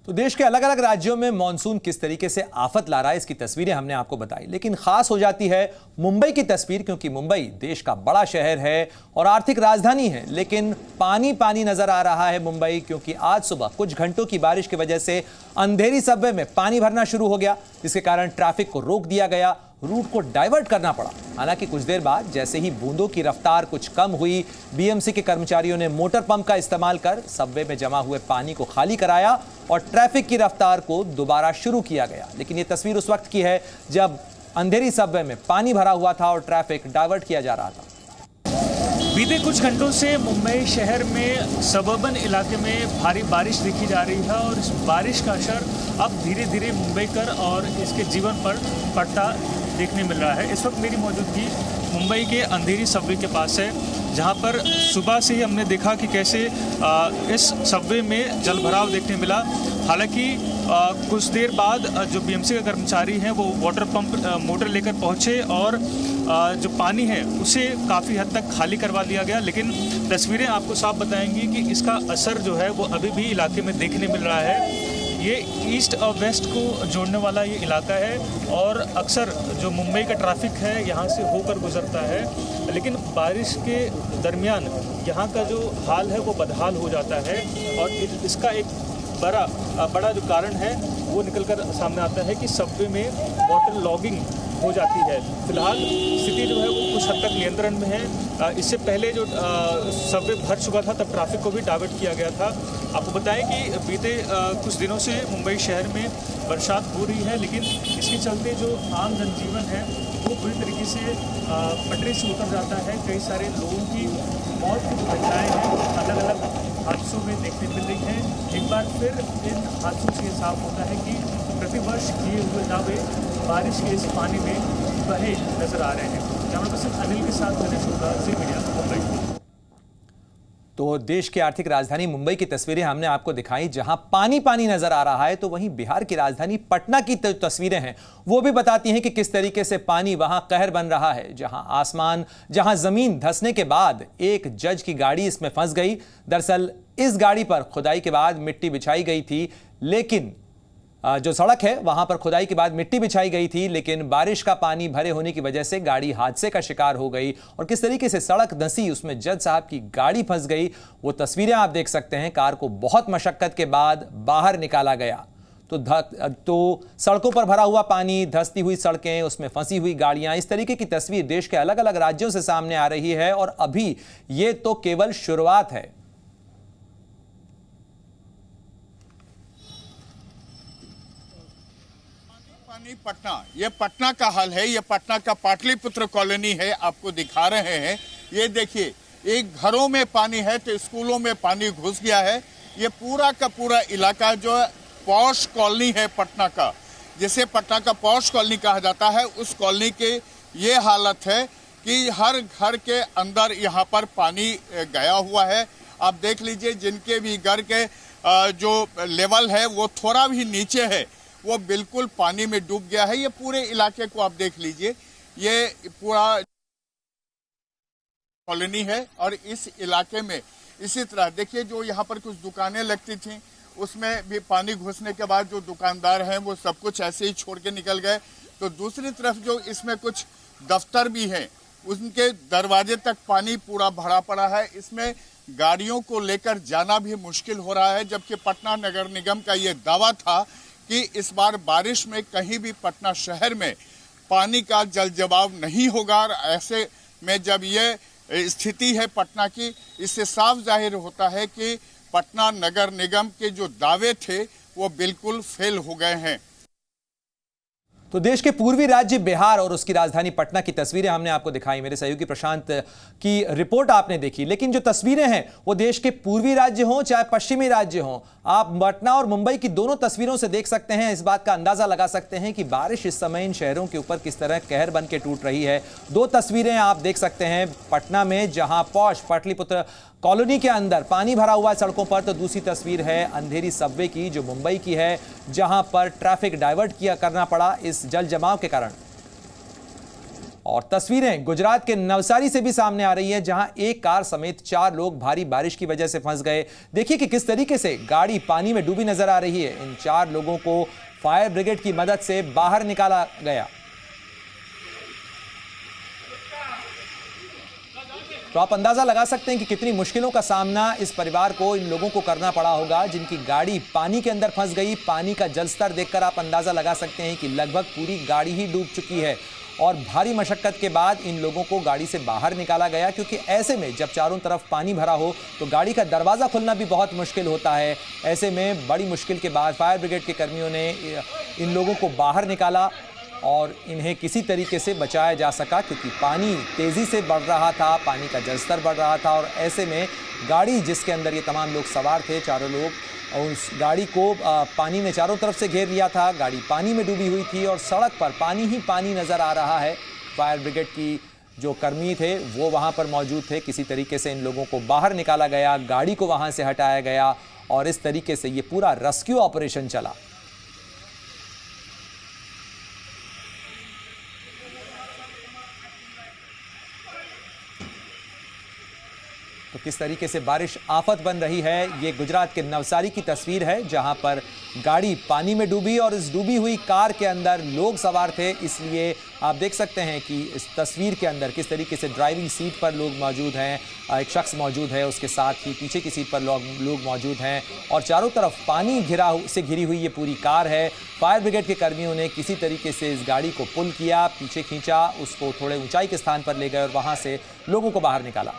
तो देश के अलग अलग राज्यों में मॉनसून किस तरीके से आफत ला रहा है, इसकी तस्वीरें हमने आपको बताई। लेकिन खास हो जाती है मुंबई की तस्वीर, क्योंकि मुंबई देश का बड़ा शहर है और आर्थिक राजधानी है। लेकिन पानी पानी नजर आ रहा है मुंबई, क्योंकि आज सुबह कुछ घंटों की बारिश की वजह से अंधेरी सबवे में पानी भरना शुरू हो गया, जिसके कारण ट्रैफिक को रोक दिया गया, रूट को डाइवर्ट करना पड़ा। हालांकि कुछ देर बाद जैसे ही बूंदों की रफ्तार कुछ कम हुई, बीएमसी के कर्मचारियों ने मोटर पंप का इस्तेमाल कर सबवे में जमा हुए पानी को खाली कराया और ट्रैफिक की रफ्तार को दोबारा शुरू किया गया। लेकिन ये तस्वीर उस वक्त की है जब अंधेरी सबवे में पानी भरा हुआ था और ट्रैफिक डाइवर्ट किया जा रहा था। बीते कुछ घंटों से मुंबई शहर में सबर्बन इलाके में भारी बारिश देखी जा रही है और इस बारिश का असर अब धीरे धीरे मुंबईकर और इसके जीवन पर पड़ता देखने मिल रहा है। इस वक्त मेरी मौजूदगी मुंबई के अंधेरी सबवे के पास है, जहां पर सुबह से ही हमने देखा कि कैसे इस सबवे में जलभराव देखने मिला। हालांकि कुछ देर बाद जो बीएमसी के कर्मचारी हैं वो वाटर पंप मोटर लेकर पहुंचे और जो पानी है उसे काफ़ी हद तक खाली करवा दिया गया। लेकिन तस्वीरें आपको साफ बताएंगी कि इसका असर जो है वो अभी भी इलाके में देखने मिल रहा है। ये ईस्ट और वेस्ट को जोड़ने वाला ये इलाका है और अक्सर जो मुंबई का ट्रैफिक है यहाँ से होकर गुजरता है, लेकिन बारिश के दरमियान यहाँ का जो हाल है वो बदहाल हो जाता है और इसका एक बड़ा जो कारण है वो निकलकर सामने आता है कि सबवे में वाटर लॉगिंग हो जाती है। फिलहाल स्थिति जो है वो कुछ हद तक नियंत्रण में है। इससे पहले जो सबवे भर चुका था तब ट्रैफिक को भी डाइवर्ट किया गया था। आपको बताएं कि बीते कुछ दिनों से मुंबई शहर में बरसात हो रही है, लेकिन इसके चलते जो आम जनजीवन है वो पूरी तरीके से पटरी से उतर जाता है। कई सारे लोगों की मौत की घटनाएँ हैं अलग अलग हादसों में देखने मिल रही हैं। एक बार फिर इन हादसों से साफ होता है कि प्रतिवर्ष किए हुए दावे बारिश के इस पानी में बहे नजर आ रहे हैं। कैमरा पर्सन अनिल के साथ मैंने शुक्ला, जी मीडिया, मुंबई। तो देश की आर्थिक राजधानी मुंबई की तस्वीरें हमने आपको दिखाई, जहां पानी पानी नजर आ रहा है। तो वहीं बिहार की राजधानी पटना की तस्वीरें हैं, वो भी बताती हैं कि किस तरीके से पानी वहां कहर बन रहा है। जहां जमीन धंसने के बाद एक जज की गाड़ी इसमें फंस गई। दरअसल इस गाड़ी पर खुदाई के बाद मिट्टी बिछाई गई थी, लेकिन जो सड़क है वहां पर खुदाई के बाद मिट्टी बिछाई गई थी, लेकिन बारिश का पानी भरे होने की वजह से गाड़ी हादसे का शिकार हो गई और किस तरीके से सड़क धंसी, उसमें जज साहब की गाड़ी फंस गई। वो तस्वीरें आप देख सकते हैं। कार को बहुत मशक्कत के बाद बाहर निकाला गया तो सड़कों पर भरा हुआ पानी, धंसती हुई सड़कें, उसमें फंसी हुई गाड़ियां, इस तरीके की तस्वीर देश के अलग अलग राज्यों से सामने आ रही है। और अभी ये तो केवल शुरुआत है। पटना, ये पटना का हाल है। ये पटना का पाटलिपुत्र कॉलोनी है, आपको दिखा रहे हैं। ये देखिए, एक घरों में पानी है तो स्कूलों में पानी घुस गया है। ये पूरा का पूरा इलाका जो पॉश कॉलोनी है पटना का, जिसे पटना का पॉश कॉलोनी कहा जाता है, उस कॉलोनी के ये हालत है कि हर घर के अंदर यहाँ पर पानी गया हुआ है। आप देख लीजिए, जिनके भी घर के जो लेवल है वो थोड़ा भी नीचे है, वो बिल्कुल पानी में डूब गया है। ये पूरे इलाके को आप देख लीजिए, ये पूरा कॉलोनी है और इस इलाके में इसी तरह देखिए, जो यहाँ पर कुछ दुकानें लगती थीं उसमें भी पानी घुसने के बाद जो दुकानदार हैं वो सब कुछ ऐसे ही छोड़ के निकल गए। तो दूसरी तरफ जो इसमें कुछ दफ्तर भी हैं, उनके दरवाजे तक पानी पूरा भरा पड़ा है। इसमें गाड़ियों को लेकर जाना भी मुश्किल हो रहा है, जबकि पटना नगर निगम का ये दावा था कि इस बार बारिश में कहीं भी पटना शहर में पानी का जल जवाब नहीं होगा। ऐसे में जब ये स्थिति है पटना की, इससे साफ जाहिर होता है कि पटना नगर निगम के जो दावे थे वो बिल्कुल फेल हो गए हैं। तो देश के पूर्वी राज्य बिहार और उसकी राजधानी पटना की तस्वीरें हमने आपको दिखाई। मेरे सहयोगी प्रशांत की रिपोर्ट आपने देखी। लेकिन जो तस्वीरें हैं वो देश के पूर्वी राज्य हों चाहे पश्चिमी राज्य हों, आप पटना और मुंबई की दोनों तस्वीरों से देख सकते हैं। इस बात का अंदाजा लगा सकते हैं कि बारिश इस समय इन शहरों के ऊपर किस तरह कहर बन के टूट रही है। दो तस्वीरें आप देख सकते हैं पटना में, जहां पॉश पाटलिपुत्र कॉलोनी के अंदर पानी भरा हुआ है सड़कों पर, तो दूसरी तस्वीर है अंधेरी सबवे की जो मुंबई की है, जहां पर ट्रैफिक डाइवर्ट करना पड़ा इस जल जमाव के कारण। और तस्वीरें गुजरात के नवसारी से भी सामने आ रही है, जहां एक कार समेत 4 लोग भारी बारिश की वजह से फंस गए। देखिए कि किस तरीके से गाड़ी पानी में डूबी नजर आ रही है। इन 4 लोगों को फायर ब्रिगेड की मदद से बाहर निकाला गया। तो आप अंदाजा लगा सकते हैं कि कितनी मुश्किलों का सामना इस परिवार को, इन लोगों को करना पड़ा होगा, जिनकी गाड़ी पानी के अंदर फंस गई। पानी का जलस्तर देखकर आप अंदाजा लगा सकते हैं कि लगभग पूरी गाड़ी ही डूब चुकी है और भारी मशक्कत के बाद इन लोगों को गाड़ी से बाहर निकाला गया, क्योंकि ऐसे में जब चारों तरफ पानी भरा हो तो गाड़ी का दरवाज़ा खुलना भी बहुत मुश्किल होता है। ऐसे में बड़ी मुश्किल के बाद फायर ब्रिगेड के कर्मियों ने इन लोगों को बाहर निकाला और इन्हें किसी तरीके से बचाया जा सका, क्योंकि पानी तेज़ी से बढ़ रहा था, पानी का जलस्तर बढ़ रहा था और ऐसे में गाड़ी जिसके अंदर ये तमाम लोग सवार थे, चारों लोग, और उस गाड़ी को पानी ने चारों तरफ से घेर लिया था। गाड़ी पानी में डूबी हुई थी और सड़क पर पानी ही पानी नज़र आ रहा है। फायर ब्रिगेड की जो कर्मी थे वो वहाँ पर मौजूद थे। किसी तरीके से इन लोगों को बाहर निकाला गया, गाड़ी को वहाँ से हटाया गया और इस तरीके से ये पूरा रेस्क्यू ऑपरेशन चला। तो किस तरीके से बारिश आफत बन रही है, ये गुजरात के नवसारी की तस्वीर है, जहां पर गाड़ी पानी में डूबी और इस डूबी हुई कार के अंदर लोग सवार थे। इसलिए आप देख सकते हैं कि इस तस्वीर के अंदर किस तरीके से ड्राइविंग सीट पर लोग मौजूद हैं, एक शख्स मौजूद है, उसके साथ ही पीछे की सीट पर लोग मौजूद हैं और चारों तरफ पानी से घिरी हुई ये पूरी कार है। फायर ब्रिगेड के कर्मियों ने किसी तरीके से इस गाड़ी को पुल किया, पीछे खींचा, उसको थोड़े ऊंचाई के स्थान पर ले गए और वहाँ से लोगों को बाहर निकाला।